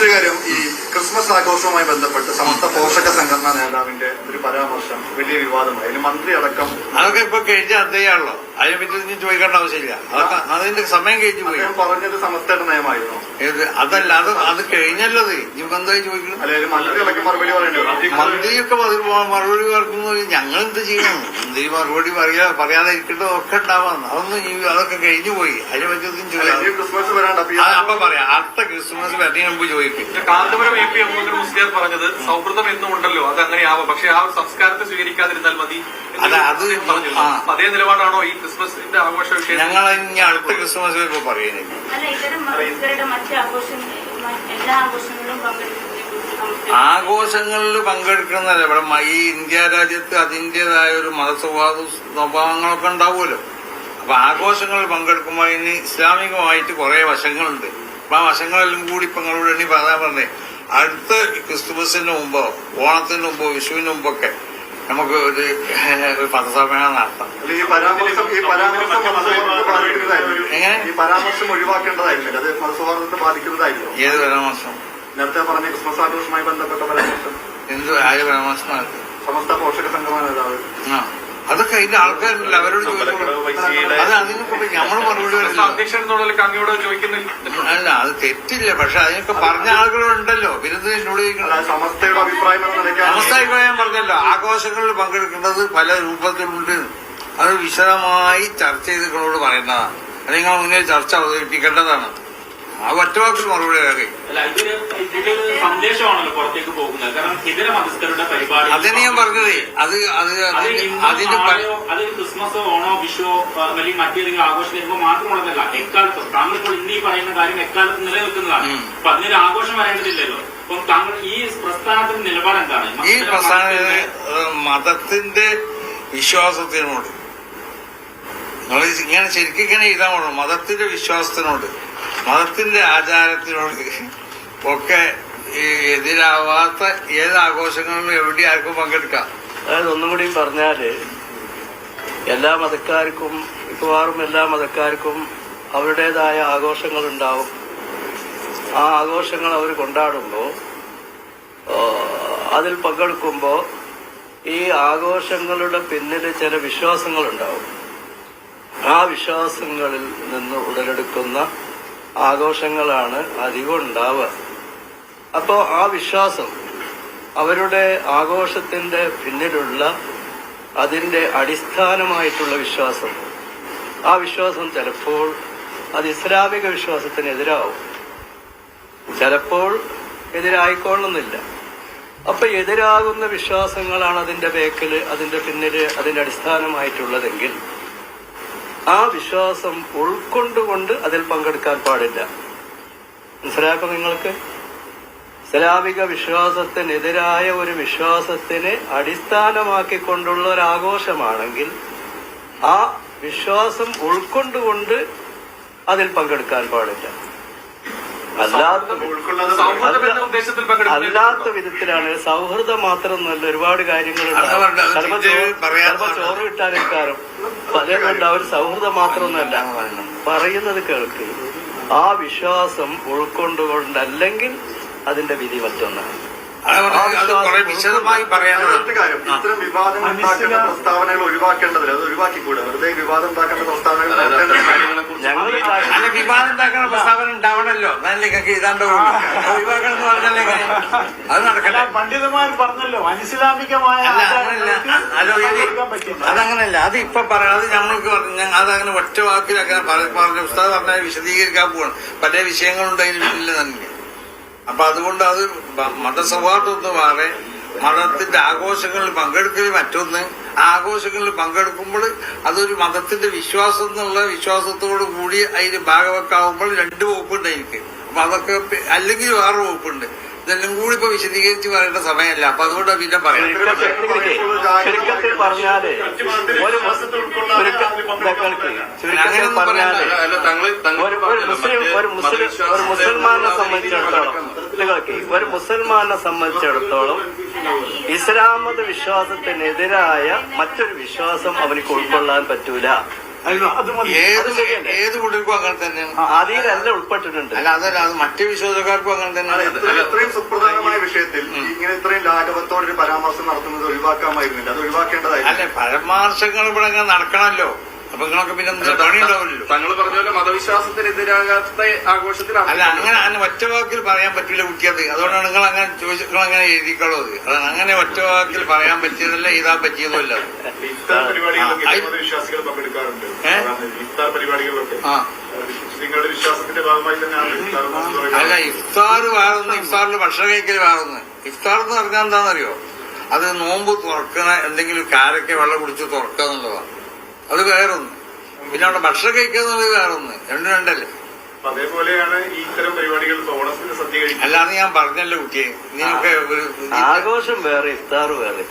മറ്റൊരു കാര്യം, ഈ ക്രിസ്മസ് ആഘോഷവുമായി ബന്ധപ്പെട്ട് സമസ്ത പോഷക സംഘടനാ നേതാവിന്റെ ഒരു പരാമർശം വലിയ വിവാദമായി. അതിന് മന്ത്രി അടക്കം അതൊക്കെ ഇപ്പൊ കഴിഞ്ഞ അധ്യയാണല്ലോ, അതിനെ പറ്റി ചോദിക്കേണ്ട ആവശ്യമില്ല. അതൊക്കെ അതിന്റെ സമയം കഴിഞ്ഞു പോയി. പറഞ്ഞത് സമസ്തയുടെ നയമായിരുന്നു. അതല്ല, അത് കഴിഞ്ഞല്ലോ. ഇപ്പൊ എന്തായി ചോദിക്കണം? അല്ലെങ്കിൽ മന്ത്രി അടക്കം മറുപടി പറയേണ്ടി വരും. മന്ത്രിയൊക്കെ മറുപടി പറയുന്നത് ഞങ്ങൾ എന്ത് ചെയ്യണം? മന്ത്രി മറുപടി പറയാതെ ഇരിക്കേണ്ടതൊക്കെ ഉണ്ടാവാം. അതൊക്കെ കഴിഞ്ഞു പോയി. അതിനെ പറ്റി ക്രിസ്മസ് വരാണ്ട് അപ്പൊ പറയാം. അടുത്ത ക്രിസ്മസ് വരണേ മുമ്പ് ചോദിക്കും. കാന്തപുരം എ പി അബൂബക്കർ മുസ്ലിയാർ പറഞ്ഞത് സൗഹൃദം എന്നും ഉണ്ടല്ലോ, അത് അങ്ങനെയാവാം, പക്ഷെ ആ ഒരു സംസ്കാരത്തെ സ്വീകരിക്കാതിരുന്നാൽ മതി. അതേ നിലപാടാണോ ഈ ക്രിസ്മസിന്റെ ആഘോഷ വിഷയം? ഞങ്ങൾ ഇനി അടുത്ത ക്രിസ്മസ് വരുമ്പോ പറയുന്നത് ആഘോഷങ്ങളിൽ പങ്കെടുക്കുന്നതല്ല. ഇവിടെ ഈ ഇന്ത്യ രാജ്യത്ത് അതിന്റേതായ ഒരു സ്വഭാവങ്ങളൊക്കെ ഉണ്ടാവുമല്ലോ. അപ്പൊ ആഘോഷങ്ങളിൽ പങ്കെടുക്കുമ്പോൾ ഇനി ഇസ്ലാമികമായിട്ട് കുറെ വശങ്ങളുണ്ട്. അപ്പൊ ആ വശങ്ങളെല്ലാം കൂടി ഇപ്പൊ നിങ്ങളോട് എണ്ണി പറയാൻ പറഞ്ഞേ. അടുത്ത ക്രിസ്തുമസിന് മുമ്പോ ഓണത്തിന് മുമ്പോ വിഷുവിന് മുമ്പൊക്കെ നമുക്ക് ഒരു പത്രസമ്മേളനം നടത്താം. എങ്ങനെ ഈ പരാമർശം ഒഴിവാക്കേണ്ടതായിരുന്നു? അത് മതസൗഹാർദ്ദത്തെ ബാധിക്കുന്നതായിരുന്നു. ഏത് പരാമർശം? നേരത്തെ പറഞ്ഞ ക്രിസ്മസ് ആഘോഷവുമായി ബന്ധപ്പെട്ട പരാമർശം. എന്ത് ആര് പരാമർശം നടത്തി? സമസ്ത പോഷക സംഘടനാ നേതാവ്. അതൊക്കെ അതിന്റെ ആൾക്കാരുണ്ടല്ലോ, അവരോട് ചോദിക്കുള്ളൂ. അത് അതിനൊക്കെ നമ്മൾ മറുപടി അല്ല, അത് തെറ്റില്ല. പക്ഷെ അതിനൊക്കെ പറഞ്ഞ ആളുകളുണ്ടല്ലോ. പിന്നെ എന്നോട് സമസ്തയുടെ അഭിപ്രായം പറഞ്ഞല്ലോ. ആഘോഷങ്ങളിൽ പങ്കെടുക്കേണ്ടത് പല രൂപത്തിലുണ്ട്. അത് വിശദമായി ചർച്ച ചെയ്ത് നിങ്ങളോട് പറയുന്നതാണ്. അത് നിങ്ങൾ മുന്നേ ചർച്ച അവതരിപ്പിക്കേണ്ടതാണ്. ആ ഒറ്റവാക്കിൽ മറുപടി അറിയാം. അതിന് ഞാൻ പറഞ്ഞതേ അതിന് ക്രിസ്മസോ ഓണോ വിഷുവോ അല്ലെങ്കിൽ മറ്റേതെങ്കിലും ആഘോഷം വരുമ്പോൾ മാത്രമുള്ളതല്ല. എക്കാലത്തും താങ്കൾ ഇപ്പോൾ ഇന്ന് ഈ പറയുന്ന കാര്യം എക്കാലത്തും നിലനിൽക്കുന്നതാണ്. അപ്പൊ അതിനൊരു ആഘോഷം വരേണ്ടതില്ലല്ലോ. അപ്പം താങ്കൾ ഈ പ്രസ്ഥാനത്തിന്റെ നിലപാട് എന്താണ്? ഈ പ്രസ്ഥാനത്തിന് മതത്തിന്റെ വിശ്വാസത്തിനോട് നിങ്ങൾ ഇങ്ങനെ ശരിക്കും ഇങ്ങനെ ചെയ്താൽ വേണം. മതത്തിന്റെ വിശ്വാസത്തിനോട് മതത്തിന്റെ ആചാരത്തിനോട് ഒക്കെ എതിരാവാത്ത ഏത് ആഘോഷങ്ങളിലും എവിടെ ആർക്കും പങ്കെടുക്കാം. അതായത് ഒന്നും കൂടി പറഞ്ഞാല് എല്ലാ മതക്കാർക്കും മിക്കവാറും എല്ലാ മതക്കാർക്കും അവരുടേതായ ആഘോഷങ്ങളുണ്ടാവും. ആ ആഘോഷങ്ങൾ അവർ കൊണ്ടാടുമ്പോൾ അതിൽ പങ്കെടുക്കുമ്പോൾ ഈ ആഘോഷങ്ങളുടെ പിന്നിൽ ചില വിശ്വാസങ്ങളുണ്ടാവും. ആ വിശ്വാസങ്ങളിൽ നിന്ന് ഉടലെടുക്കുന്ന ആഘോഷങ്ങളാണ് അധികം ഉണ്ടാവുക. അപ്പോൾ ആ വിശ്വാസം, അവരുടെ ആഘോഷത്തിന്റെ പിന്നിലുള്ള അതിന്റെ അടിസ്ഥാനമായിട്ടുള്ള വിശ്വാസം, ആ വിശ്വാസം ചിലപ്പോൾ അത് ഇസ്ലാമിക വിശ്വാസത്തിനെതിരാവും, ചിലപ്പോൾ എതിരായിക്കൊള്ളുന്നില്ല. അപ്പൊ എതിരാകുന്ന വിശ്വാസങ്ങളാണ് അതിന്റെ ബേക്കില്, അതിന്റെ പിന്നില്, അതിന്റെ അടിസ്ഥാനമായിട്ടുള്ളതെങ്കിൽ ആ വിശ്വാസം ഉൾക്കൊണ്ടുകൊണ്ട് അതിൽ പങ്കെടുക്കാൻ പാടില്ല. മനസ്സിലാക്കും നിങ്ങൾക്ക്? ഇസ്ലാമിക വിശ്വാസത്തിനെതിരായ ഒരു വിശ്വാസത്തിനെ അടിസ്ഥാനമാക്കിക്കൊണ്ടുള്ള ഒരു ആഘോഷമാണെങ്കിൽ ആ വിശ്വാസം ഉൾക്കൊണ്ടുകൊണ്ട് അതിൽ പങ്കെടുക്കാൻ പാടില്ല. അല്ലാത്ത വിധത്തിലാണ്. സൗഹൃദം മാത്രമൊന്നുമല്ല, ഒരുപാട് കാര്യങ്ങളുണ്ട്. ചിലപ്പോ ചോറ് കിട്ടാനിരിക്കാറും പലരുണ്ട്. അവർ സൗഹൃദം മാത്രമൊന്നുമല്ല പറയുന്നത് കേൾക്ക്. ആ വിശ്വാസം ഉൾക്കൊണ്ടുകൊണ്ടല്ലെങ്കിൽ അതിന്റെ വിധി മറ്റൊന്നാണ്. വിശദമായി പറയാനുള്ള കാര്യം, ഇത്തരം വിവാദം ഉണ്ടാക്കുന്ന പ്രസ്താവനകൾ ഒഴിവാക്കേണ്ടതില്ല. അത് ഒഴിവാക്കിക്കൂടെ? വെറുതെ വിവാദം ഉണ്ടാക്കുന്ന പ്രസ്താവനകൾ അല്ല, വിവാദം ഉണ്ടാക്കുന്ന പ്രസ്താവന ഉണ്ടാവണല്ലോ. നിങ്ങൾക്ക് ഇതാണ്ട് ഒഴിവാക്കണം എന്ന് പറഞ്ഞല്ലേ അത് നടക്കല്ല. പണ്ഡിതന്മാർ പറഞ്ഞല്ലോ അനിസ്ലാമികമായ അതങ്ങനല്ല. അത് ഇപ്പൊ പറയാം. അത് ഞങ്ങൾക്ക് അതങ്ങനെ ഒറ്റ വാക്കിലങ്ങനെ പറഞ്ഞ പുസ്തകം പറഞ്ഞാൽ വിശദീകരിക്കാൻ പോകണം. പല വിഷയങ്ങളുണ്ട് അതിന് വീട്ടിൽ തന്നെ. അപ്പൊ അതുകൊണ്ട് അത് മതസൗഹാർദ്ദം ഒന്ന് മാറെ മതത്തിന്റെ ആഘോഷങ്ങളിൽ പങ്കെടുക്കൽ മറ്റൊന്ന്. ആഘോഷങ്ങളിൽ പങ്കെടുക്കുമ്പോൾ അതൊരു മതത്തിന്റെ വിശ്വാസം എന്നുള്ള വിശ്വാസത്തോടു കൂടി അതിന് ഭാഗവെക്കാവുമ്പോൾ രണ്ട് വകുപ്പുണ്ട് എനിക്ക്. അപ്പൊ അതൊക്കെ അല്ലെങ്കിൽ വേറെ വകുപ്പുണ്ട്. ഇതെല്ലാം കൂടി ഇപ്പൊ വിശദീകരിച്ച് പറയേണ്ട സമയമല്ല. അപ്പൊ അതുകൊണ്ട് പിന്നെ പറയാം. ചുരുക്കത്തിൽ പറഞ്ഞാല് ഒരു മുസൽമാനെ സംബന്ധിച്ചിടത്തോളം ഇസ്ലാം മത വിശ്വാസത്തിനെതിരായ മറ്റൊരു വിശ്വാസം അവനിക്ക് ഉൾക്കൊള്ളാൻ പറ്റൂല. അല്ല, അത് മതി. ഏത് കുട്ടികൾക്കും അങ്ങനെ തന്നെയാണ്. അതിലല്ല ഉൾപ്പെട്ടിട്ടുണ്ട്. അല്ല അതല്ല, അത് മറ്റു വിശ്വാസക്കാർക്കും അങ്ങനെ തന്നെയാണ്. ഇത്രയും സുപ്രധാനമായ വിഷയത്തിൽ ഇങ്ങനെ ഇത്രയും ലാഘവത്തോടൊരു പരാമർശം നടത്തുന്നത് ഒഴിവാക്കാമായിരുന്നില്ല. അത് ഒഴിവാക്കേണ്ടതായിരുന്നു. അല്ലെ, പരാമർശങ്ങൾ ഇവിടെ അങ്ങനെ നടക്കണമല്ലോ. അപ്പൊ നിങ്ങളൊക്കെ പിന്നെ പണി ഉണ്ടാവില്ലല്ലോ. താങ്കൾ പറഞ്ഞ പോലെ മതവിശ്വാസത്തിനെതിരാകാത്ത ആഘോഷത്തിലാണ്. അല്ല, അങ്ങനെ ഒറ്റ വാക്കിൽ പറയാൻ പറ്റില്ല കുട്ടിയത്. അതുകൊണ്ടാണ് നിങ്ങൾ അങ്ങനെ നിങ്ങൾ അങ്ങനെ എഴുതിക്കളോ. അതാണ് അങ്ങനെ ഒറ്റ വാക്കിൽ പറയാൻ പറ്റിയതല്ല, എഴുതാൻ പറ്റിയതല്ല. ഇഫ്താർ പരിപാടികളിലൊക്കെ മതവിശ്വാസികൾ പങ്കെടുക്കാറുണ്ട്. ഇഫ്താർ പരിപാടികളിലൊക്കെ നിങ്ങളുടെ വിശ്വാസത്തിന്റെ ഭാഗമായി തന്നെയാണ്. അല്ല, ഇഫ്താർ വേറൊന്ന്, ഇഫ്താറിൽ ഭക്ഷണം കഴിക്കൽ വേറൊന്ന്. ഇഫ്താർ എന്ന് പറഞ്ഞാൽ എന്താണെന്നറിയോ? അത് നോമ്പ് തുറക്കണ എന്തെങ്കിലും കാരൊക്കെ വെള്ളം കുടിച്ച് തുറക്കുക എന്നുള്ളതാണ്. അത് വേറൊന്ന്. പിന്നെ അവിടെ ഭക്ഷണം കഴിക്കുക എന്നുള്ളത് വേറൊന്ന്. രണ്ടല്ലേ. അതേപോലെയാണ് ഈ ഇത്തരം പരിപാടികൾ ഓണത്തിന് സദ്യ കഴിക്കുന്നത്. അല്ലാതെ ഞാൻ പറഞ്ഞല്ലോ കുട്ടിയെ, നീയൊക്കെ ഒരു ആഘോഷം വേറെ, ഇഫ്താർ വേറെ.